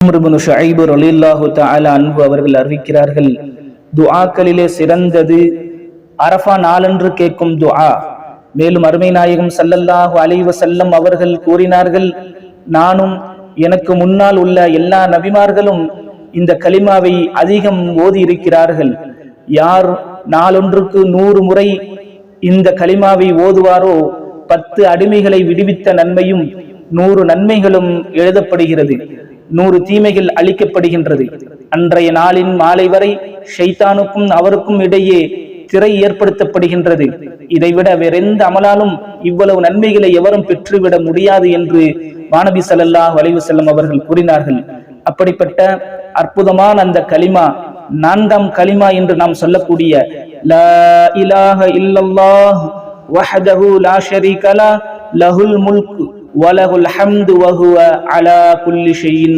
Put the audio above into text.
அம்ர் இப்னு ஷுஐப் ரலியல்லாஹு தஆலா அன்ஹு அவர்கள் அறிவிக்கிறார்கள், துஆக்களிலே சிறந்தது அரஃபா நாளன்று கேட்கும் துஆ. மேலும் அருமை நாயகம் ஸல்லல்லாஹு அலைஹி வஸல்லம் அவர்கள் கூறினார்கள், நானும் எனக்கு முன்னால் உள்ள எல்லா நபிமார்களும் இந்த கலிமாவை அதிகம் ஓதி இருக்கிறார்கள். யார் நாளொன்றுக்கு 100 முறை இந்த கலிமாவை ஓதுவாரோ 10 அடிமைகளை விடுவித்த நன்மையும் 100 நன்மைகளும் எழுதப்படுகிறது, 100 தீமைகள் அளிக்கப்படுகின்றது. அன்றைய நாளின் மாலை வரை ஷைத்தானுக்கும் அவருக்கும் இடையே திரை ஏற்படுத்தப்படுகின்றது. இதைவிட வேறெந்த அமலாலும் இவ்வளவு நன்மைகளை எவரும் பெற்றுவிட முடியாது என்று வானபி ஸல்லல்லாஹு அலைஹி வஸல்லம் அவர்கள் கூறினார்கள். அப்படிப்பட்ட அற்புதமான அந்த கலிமா 4ஆம் கலிமா என்று நாம் சொல்லக்கூடிய லா இலாஹ இல்லல்லாஹ் வஹ்தஹு லா ஷரீக லஹு லஹுல் முல்கு வலஹுல் ஹம்து வஹுவ அலா குல்லி ஷைஇன்